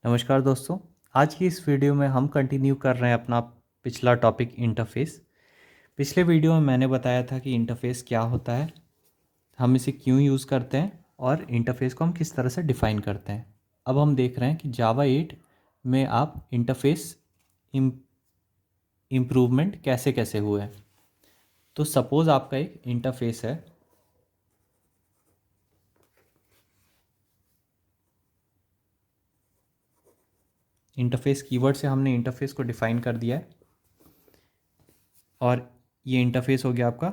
नमस्कार दोस्तों। आज की इस वीडियो में हम कंटिन्यू कर रहे हैं अपना पिछला टॉपिक इंटरफ़ेस। पिछले वीडियो में मैंने बताया था कि इंटरफ़ेस क्या होता है, हम इसे क्यों यूज़ करते हैं और इंटरफ़ेस को हम किस तरह से डिफ़ाइन करते हैं। अब हम देख रहे हैं कि जावा 8 में आप इंटरफ़ेस इम्प्रूवमेंट कैसे कैसे हुए हैं। तो सपोज़ आपका एक इंटरफ़ेस है, इंटरफ़ेस कीवर्ड से हमने इंटरफ़ेस को डिफ़ाइन कर दिया है और ये इंटरफ़ेस हो गया आपका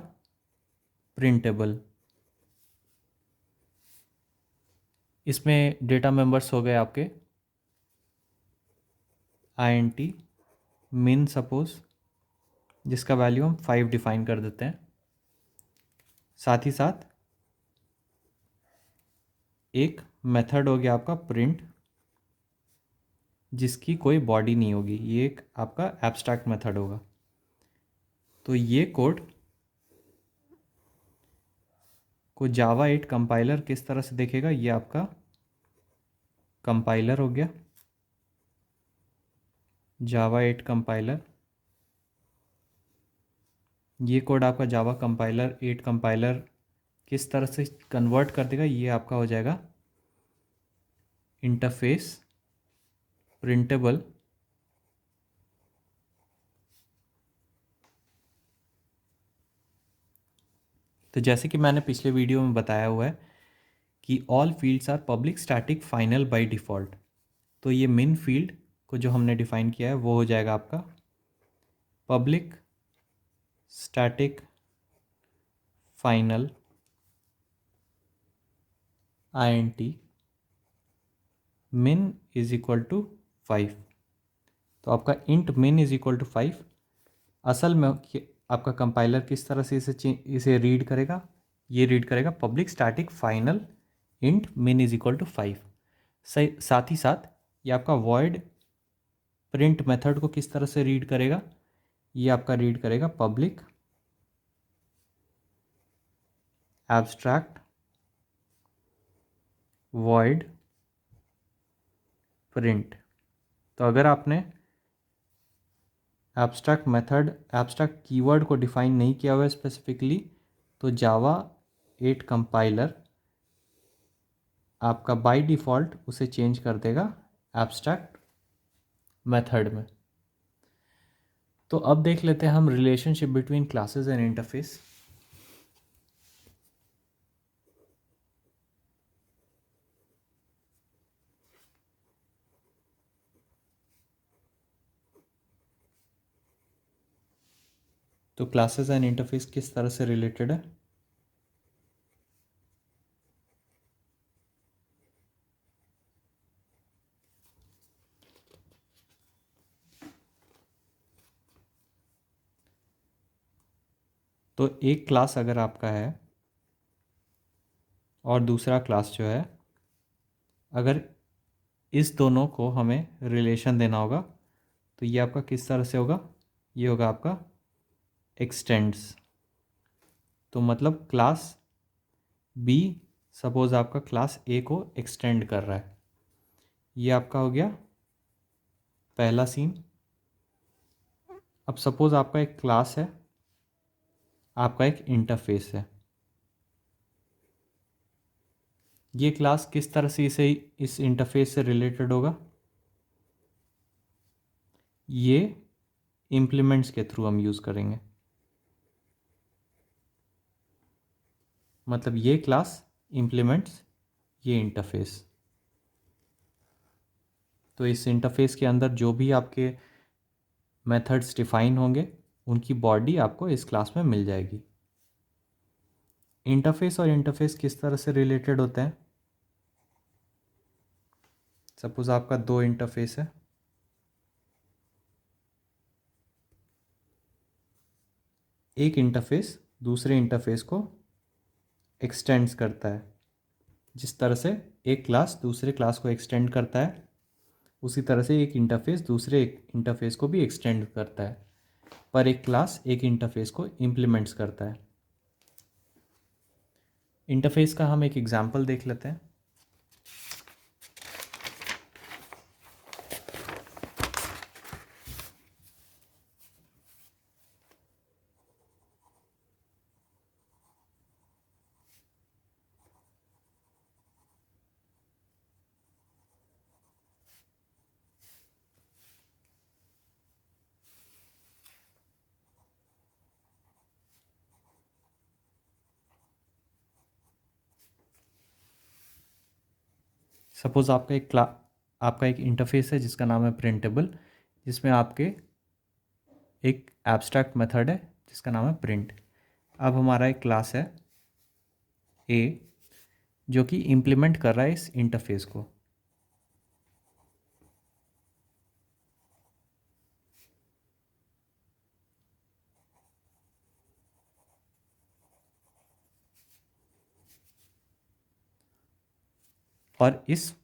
प्रिंटेबल। इसमें डेटा मेंबर्स हो गए आपके int min सपोज, जिसका वैल्यू हम 5 डिफाइन कर देते हैं। साथ ही साथ एक मेथड हो गया आपका प्रिंट, जिसकी कोई बॉडी नहीं होगी, ये एक आपका एब्स्ट्रैक्ट मेथड होगा। तो ये कोड को जावा 8 कंपाइलर किस तरह से देखेगा, ये आपका कंपाइलर हो गया, जावा 8 कंपाइलर। ये कोड आपका जावा कंपाइलर 8 कंपाइलर किस तरह से कन्वर्ट कर देगा, ये आपका हो जाएगा इंटरफेस प्रिंटेबल तो जैसे कि मैंने पिछले वीडियो में बताया हुआ है कि all fields are public static final by default. तो ये मेन फील्ड को जो हमने डिफ़ाइन किया है वो हो जाएगा आपका public static final int min is equal to 5। तो आपका int min is equal to 5 असल में आपका कंपाइलर किस तरह से इसे रीड करेगा, ये रीड करेगा public static final int min is equal to 5। सही, साथ ही साथ ये आपका वॉइड प्रिंट मेथड को किस तरह से रीड करेगा, ये आपका रीड करेगा पब्लिक एब्स्ट्रैक्ट वॉइड प्रिंट। तो अगर आपने एब्स्ट्रैक्ट मेथड एब्स्ट्रैक्ट कीवर्ड को डिफाइन नहीं किया हुआ है स्पेसिफिकली, तो जावा 8 कंपाइलर आपका बाय डिफ़ॉल्ट उसे चेंज कर देगा एब्स्ट्रैक्ट मेथड में। तो अब देख लेते हैं हम relationship between classes and interface. तो क्लासेस एंड इंटरफेस किस तरह से रिलेटेड है। तो एक क्लास अगर आपका है और दूसरा क्लास जो है, अगर इस दोनों को हमें रिलेशन देना होगा तो ये आपका किस तरह से होगा, ये होगा आपका एक्सटेंड्स। तो मतलब क्लास बी सपोज आपका क्लास ए को एक्सटेंड कर रहा है, ये आपका हो गया पहला सीन। अब सपोज आपका एक क्लास है, आपका एक इंटरफेस है, ये क्लास किस तरह से इस इंटरफेस से रिलेटेड होगा, ये इम्प्लीमेंट्स के थ्रू हम यूज़ करेंगे। मतलब ये क्लास इम्प्लीमेंट्स ये इंटरफेस। तो इस इंटरफेस के अंदर जो भी आपके मेथड्स डिफाइन होंगे उनकी बॉडी आपको इस क्लास में मिल जाएगी। इंटरफेस और इंटरफेस किस तरह से रिलेटेड होते हैं। सपोज आपका दो इंटरफेस है, एक इंटरफेस दूसरे इंटरफेस को एक्सटेंड्स करता है। जिस तरह से एक क्लास दूसरे क्लास को एक्सटेंड करता है, उसी तरह से एक इंटरफेस दूसरे एक इंटरफेस को भी एक्सटेंड करता है, पर एक क्लास एक इंटरफेस को इम्प्लीमेंट्स करता है। इंटरफेस का हम एक एग्जांपल देख लेते हैं। सपोज़ आपका एक इंटरफेस है जिसका नाम है प्रिंटेबल, जिसमें आपके एक एब्स्ट्रैक्ट मेथड है जिसका नाम है प्रिंट। अब हमारा एक क्लास है ए जो कि इम्प्लीमेंट कर रहा है इस इंटरफेस को। और इस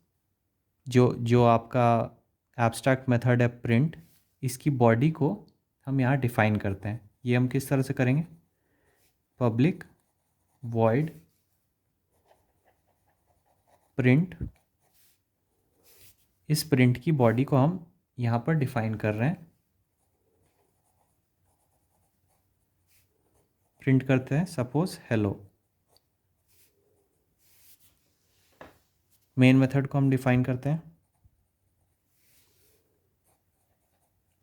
जो जो आपका एब्स्ट्रैक्ट मेथड है प्रिंट, इसकी बॉडी को हम यहाँ डिफाइन करते हैं। ये हम किस तरह से करेंगे? पब्लिक वॉइड प्रिंट, इस प्रिंट की बॉडी को हम यहाँ पर डिफाइन कर रहे हैं। प्रिंट करते हैं सपोज हेलो। मेन मेथड को हम डिफाइन करते हैं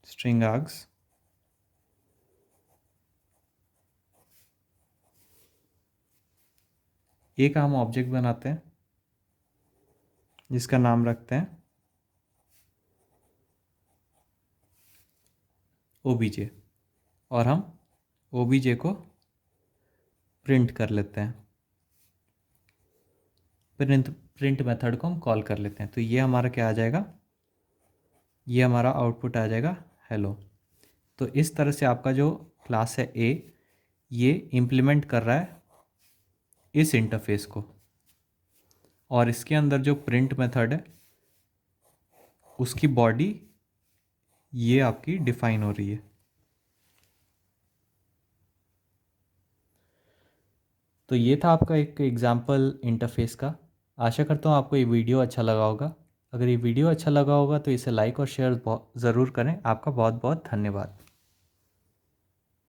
स्ट्रिंग आर्ग्स। ए का हम ऑब्जेक्ट बनाते हैं जिसका नाम रखते हैं ओबीजे, और हम ओबीजे को प्रिंट कर लेते हैं। प्रिंट मेथड को हम कॉल कर लेते हैं। तो ये हमारा क्या आ जाएगा? ये हमारा आउटपुट आ जाएगा हेलो। तो इस तरह से आपका जो क्लास है ए, ये इम्प्लीमेंट कर रहा है इस इंटरफेस को, और इसके अंदर जो प्रिंट मेथड है उसकी बॉडी ये आपकी डिफाइन हो रही है। तो ये था आपका एक एग्जाम्पल इंटरफेस का। आशा करता हूँ आपको ये वीडियो अच्छा लगा होगा। अगर ये वीडियो अच्छा लगा होगा तो इसे लाइक और शेयर ज़रूर करें। आपका बहुत बहुत धन्यवाद।